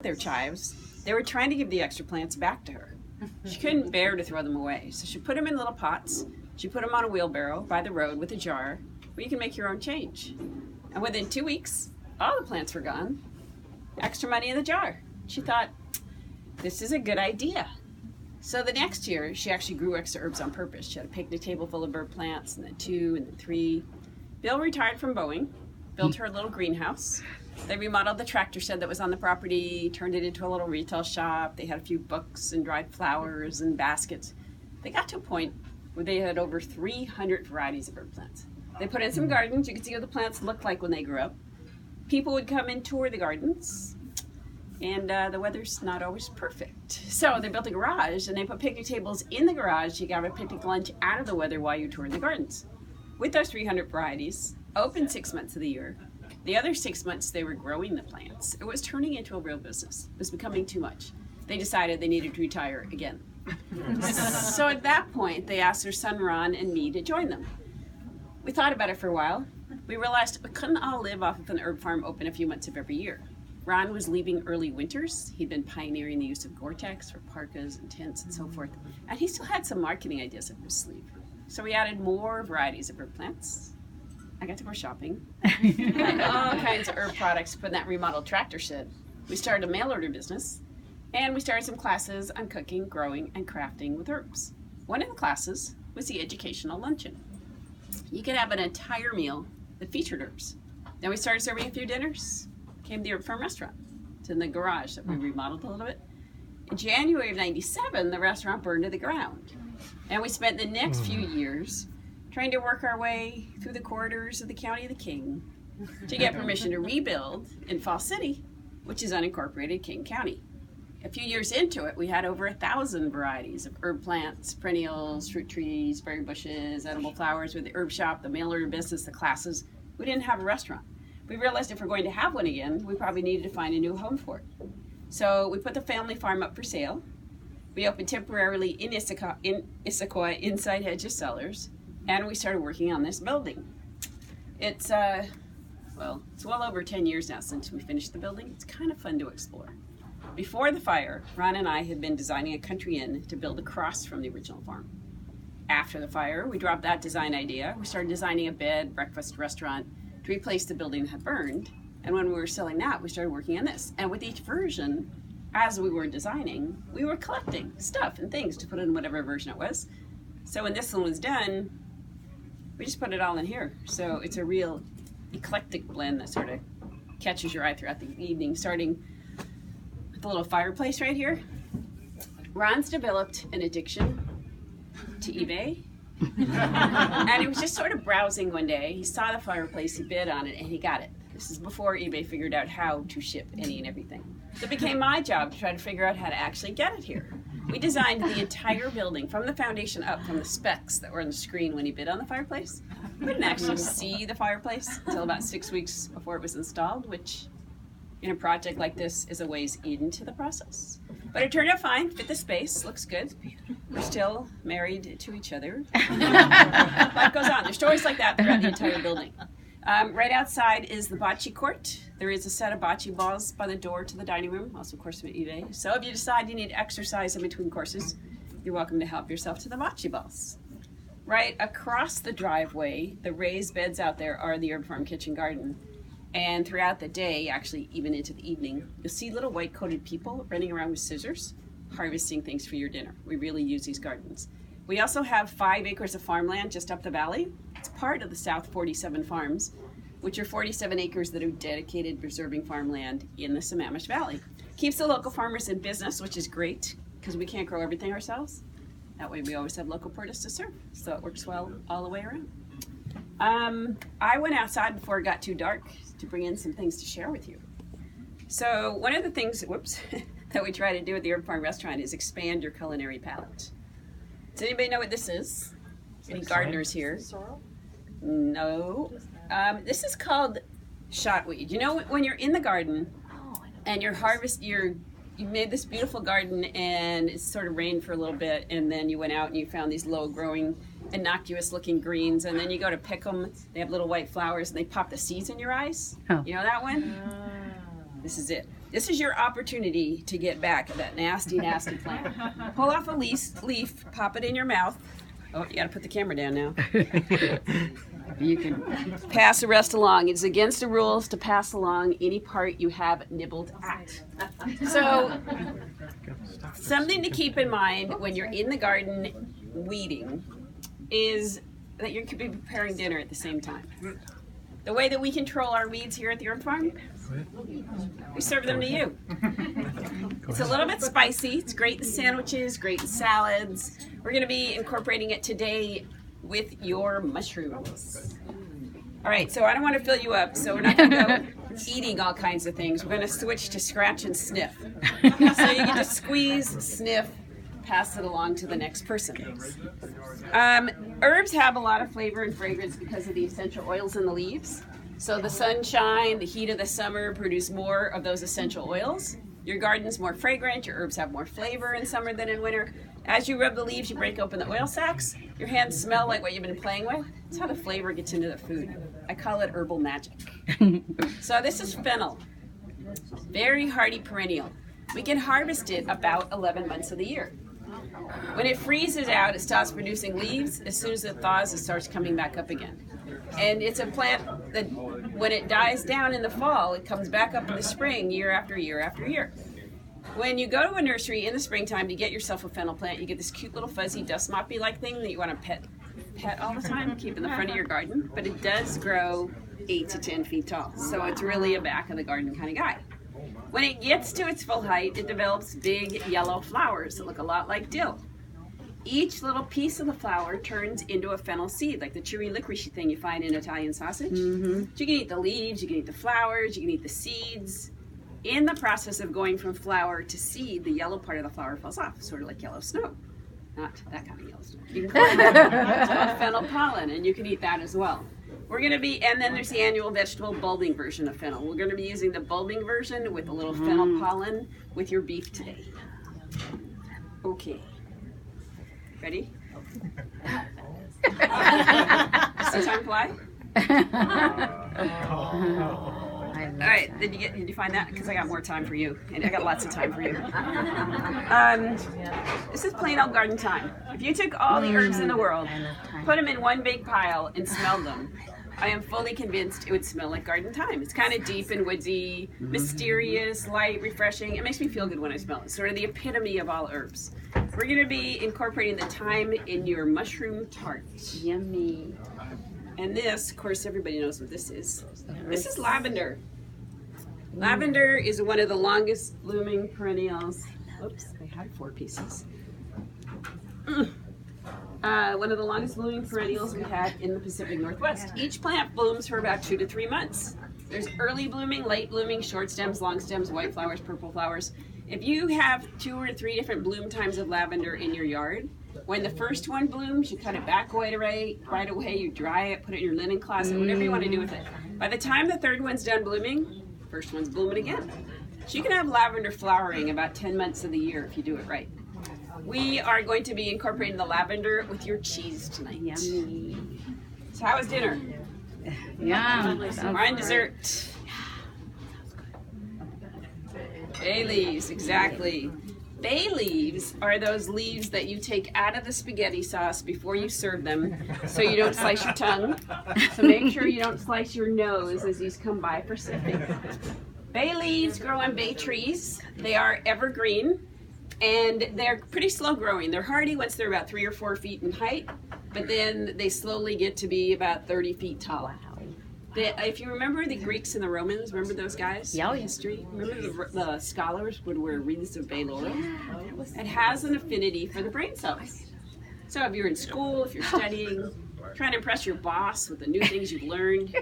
their chives, they were trying to give the extra plants back to her. She couldn't bear to throw them away, so she put them in little pots. She put them on a wheelbarrow by the road with a jar where you can make your own change. And within 2 weeks, all the plants were gone. Extra money in the jar. She thought, this is a good idea. So the next year, she actually grew extra herbs on purpose. She had a picnic table full of herb plants, and then 2, and then 3. Bill retired from Boeing, built her a little greenhouse. They remodeled the tractor shed that was on the property, turned it into a little retail shop. They had a few books and dried flowers and baskets. They got to a point where they had over 300 varieties of herb plants. They put in some gardens. You could see what the plants looked like when they grew up. People would come and tour the gardens, and the weather's not always perfect. So they built a garage, and they put picnic tables in the garage. You could have a picnic lunch out of the weather while you toured the gardens. With those 300 varieties, open 6 months of the year, the other 6 months they were growing the plants. It was turning into a real business. It was becoming too much. They decided they needed to retire again. So at that point, they asked their son Ron and me to join them. We thought about it for a while. We realized we couldn't all live off of an herb farm open a few months of every year. Ron was leaving early winters. He'd been pioneering the use of Gore-Tex for parkas and tents and so forth. And he still had some marketing ideas up his sleeve. So we added more varieties of herb plants. I got to go shopping. And all kinds of herb products put in that remodeled tractor shed. We started a mail order business, and we started some classes on cooking, growing, and crafting with herbs. One of the classes was the educational luncheon. You could have an entire meal that featured herbs. Then we started serving a few dinners. Came the Herbfarm restaurant. It's in the garage that we remodeled a little bit. In January of '97, the restaurant burned to the ground. And we spent the next few years trying to work our way through the corridors of the County of the King to get permission to rebuild in Falls City, which is unincorporated King County. A few years into it, we had over 1,000 varieties of herb plants, perennials, fruit trees, berry bushes, edible flowers with the herb shop, the mail order business, the classes. We didn't have a restaurant. We realized if we're going to have one again, we probably needed to find a new home for it. So we put the family farm up for sale. We opened temporarily in Issaquah inside Hedges Cellars, and we started working on this building. It's well over 10 years now since we finished the building. It's kind of fun to explore. Before the fire, Ron and I had been designing a country inn to build across from the original farm. After the fire, we dropped that design idea. We started designing a bed, breakfast, restaurant to replace the building that had burned. And when we were selling that, we started working on this. And with each version, as we were designing, we were collecting stuff and things to put in whatever version it was. So when this one was done, we just put it all in here. So it's a real eclectic blend that sort of catches your eye throughout the evening, starting with the little fireplace right here. Ron's developed an addiction to eBay. And he was just sort of browsing one day. He saw the fireplace, he bid on it, and he got it. This is before eBay figured out how to ship any and everything. So it became my job to try to figure out how to actually get it here. We designed the entire building from the foundation up, from the specs that were on the screen when he bid on the fireplace. We didn't actually see the fireplace until about 6 weeks before it was installed, which in a project like this is a ways into the process. But it turned out fine, fit the space, looks good. We're still married to each other. Life goes on. There's stories like that throughout the entire building. Right outside is the bocce court. There is a set of bocce balls by the door to the dining room, also of course from eBay. So if you decide you need exercise in between courses, you're welcome to help yourself to the bocce balls. Right across the driveway, the raised beds out there are the Herbfarm kitchen garden. And throughout the day, actually even into the evening, you'll see little white-coated people running around with scissors, harvesting things for your dinner. We really use these gardens. We also have 5 acres of farmland just up the valley. It's part of the South 47 Farms, which are 47 acres that are dedicated preserving farmland in the Sammamish Valley. Keeps the local farmers in business, which is great, because we can't grow everything ourselves. That way we always have local produce to serve, so it works well all the way around. I went outside before it got too dark to bring in some things to share with you. So one of the things, that we try to do at the Herbfarm restaurant is expand your culinary palate. Does anybody know what this is? Any gardeners here? Sorrel? No. This is called shotweed. You know when you're in the garden and you made this beautiful garden and it sort of rained for a little bit, and then you went out and you found these low growing innocuous looking greens, and then you go to pick them, they have little white flowers and they pop the seeds in your eyes. You know that one? This is it. This is your opportunity to get back at that nasty, nasty plant. Pull off a leaf, pop it in your mouth. Oh, you gotta put the camera down now. You can pass the rest along. It's against the rules to pass along any part you have nibbled at. So, something to keep in mind when you're in the garden weeding is that you could be preparing dinner at the same time. The way that we control our weeds here at the Herb Farm, we serve them to you. It's a little bit spicy. It's great in sandwiches, great in salads. We're going to be incorporating it today with your mushrooms. All right, so I don't want to fill you up, so we're not going to go eating all kinds of things. We're going to switch to scratch and sniff. So you get to squeeze, sniff, pass it along to the next person. Herbs have a lot of flavor and fragrance because of the essential oils in the leaves. So the sunshine, the heat of the summer produce more of those essential oils. Your garden's more fragrant, your herbs have more flavor in summer than in winter. As you rub the leaves, you break open the oil sacs. Your hands smell like what you've been playing with. That's how the flavor gets into the food. I call it herbal magic. So this is fennel. Very hardy perennial. We can harvest it about 11 months of the year. When it freezes out, it stops producing leaves. As soon as it thaws, it starts coming back up again. And it's a plant that when it dies down in the fall, it comes back up in the spring year after year after year. When you go to a nursery in the springtime to get yourself a fennel plant, you get this cute little fuzzy dust moppy like thing that you want to pet all the time, keep in the front of your garden. But it does grow 8 to 10 feet tall. So it's really a back of the garden kind of guy. When it gets to its full height, it develops big yellow flowers that look a lot like dill. Each little piece of the flower turns into a fennel seed, like the chewy licorice thing you find in Italian sausage. Mm-hmm. You can eat the leaves, you can eat the flowers, you can eat the seeds. In the process of going from flower to seed, the yellow part of the flower falls off, sort of like yellow snow. Not that kind of yellow snow. You can call it fennel pollen, and you can eat that as well. We're going to be, and then there's the annual vegetable bulbing version of fennel. We're going to be using the bulbing version with a little fennel pollen with your beef today. Okay. Ready? Does the time fly? All right, did you find that? Because I got more time for you, and I got lots of time for you. This is plain old garden time. If you took all the herbs in the world, put them in one big pile, and smelled them, I am fully convinced it would smell like garden time. It's kind of deep and woodsy, mysterious, light, refreshing. It makes me feel good when I smell it. It's sort of the epitome of all herbs. We're going to be incorporating the thyme in your mushroom tart. Yummy. And this, of course, everybody knows what this is. This is lavender. Lavender is one of the longest blooming perennials. Oops, I had 4 pieces. One of the longest blooming perennials we have in the Pacific Northwest. Each plant blooms for about 2 to 3 months. There's early blooming, late blooming, short stems, long stems, white flowers, purple flowers. If you have 2 or 3 different bloom times of lavender in your yard, when the first one blooms, you cut it back right away, you dry it, put it in your linen closet, whatever you want to do with it. By the time the third one's done blooming, first one's blooming again. So you can have lavender flowering about 10 months of the year if you do it right. We are going to be incorporating the lavender with your cheese tonight. Yummy. So how was dinner? Yeah. We're on dessert. Bay leaves, exactly. Bay leaves are those leaves that you take out of the spaghetti sauce before you serve them so you don't slice your tongue. So make sure you don't slice your nose as these come by for sipping. Bay leaves grow on bay trees. They are evergreen and they're pretty slow growing. They're hardy once they're about 3 or 4 feet in height, but then they slowly get to be about 30 feet tall. Wow. If you remember the Greeks and the Romans, remember those guys? Yeah. In history? Remember the scholars would wear wreaths of bay laurel? It has an affinity for the brain cells. So if you're in school, if you're studying, trying to impress your boss with the new things you've learned,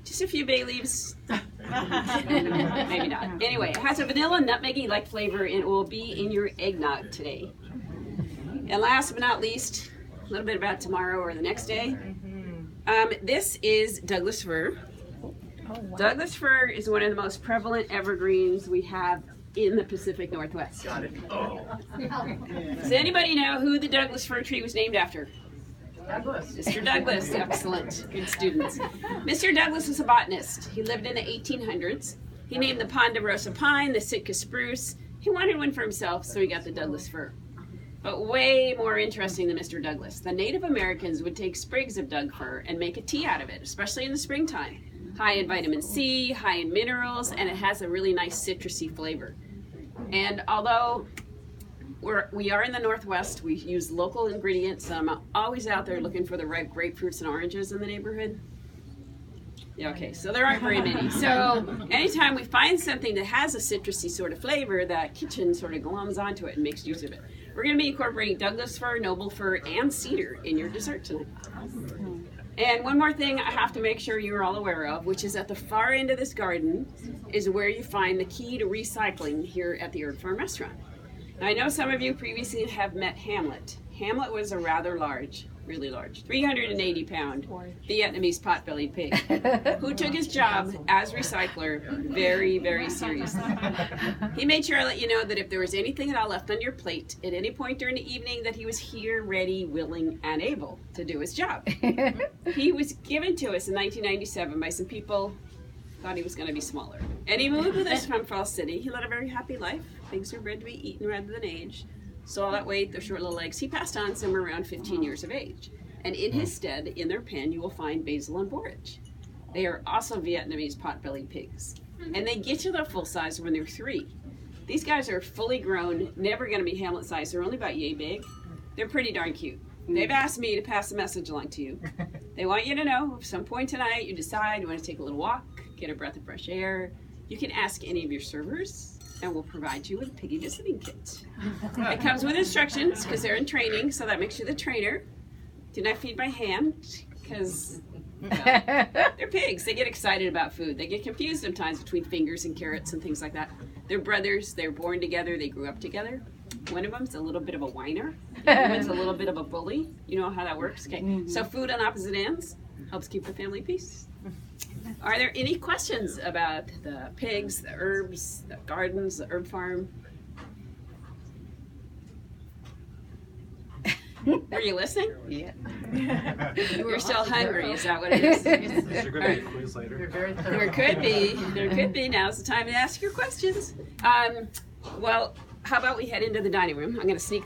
just a few bay leaves, maybe not. Anyway, it has a vanilla nutmeggy-like flavor and it will be in your eggnog today. And last but not least, a little bit about tomorrow or the next day. This is Douglas fir. Oh, wow. Douglas fir is one of the most prevalent evergreens we have in the Pacific Northwest. Got it. Oh. Does anybody know who the Douglas fir tree was named after? Douglas. Mr. Douglas. Excellent. Good students. Mr. Douglas was a botanist. He lived in the 1800s. He named the ponderosa pine the Sitka spruce. He wanted one for himself, so he got the Douglas fir. But way more interesting than Mr. Douglas, the Native Americans would take sprigs of Doug fir and make a tea out of it, especially in the springtime. High in vitamin C, high in minerals, and it has a really nice citrusy flavor. And although we are in the Northwest, we use local ingredients. I'm always out there looking for the ripe grapefruits and oranges in the neighborhood. Yeah, okay, so there aren't very many. So anytime we find something that has a citrusy sort of flavor, that kitchen sort of gloms onto it and makes use of it. We're going to be incorporating Douglas fir, noble fir, and cedar in your dessert tonight. And one more thing I have to make sure you're all aware of, which is at the far end of this garden is where you find the key to recycling here at the Herbfarm restaurant. Now, I know some of you previously have met Hamlet. Hamlet was a rather large, really large, 380-pound Vietnamese pot-bellied pig who took his job as recycler very, very seriously. He made sure I let you know that if there was anything at all left on your plate at any point during the evening, that he was here, ready, willing, and able to do his job. He was given to us in 1997 by some people who thought he was going to be smaller. And he moved with us from Falls City. He led a very happy life. Pigs are bred to be eaten rather than aged. So all that weight, their short little legs, he passed on somewhere around 15 years of age. And in his stead, in their pen, you will find basil and borage. They are also Vietnamese pot-bellied pigs. And they get to their full size when they're 3. These guys are fully grown, never going to be Hamlet size. They're only about yay big. They're pretty darn cute. They've asked me to pass the message along to you. They want you to know, if some point tonight you decide you want to take a little walk, get a breath of fresh air, you can ask any of your servers, and we'll provide you with a piggy visiting kit. It comes with instructions because they're in training, so that makes you the trainer. Do not feed by hand because they're pigs. They get excited about food. They get confused sometimes between fingers and carrots and things like that. They're brothers. They're born together. They grew up together. One of them's a little bit of a whiner. The one's a little bit of a bully. You know how that works? Okay. So food on opposite ends helps keep the family peace. Are there any questions about the pigs, the herbs, the gardens, the herb farm? Were you listening? Yeah. You're still hungry, is that what it is? Is there going to be a quiz later? There could be. There could be. Now's the time to ask your questions. Well, how about we head into the dining room? I'm going to sneak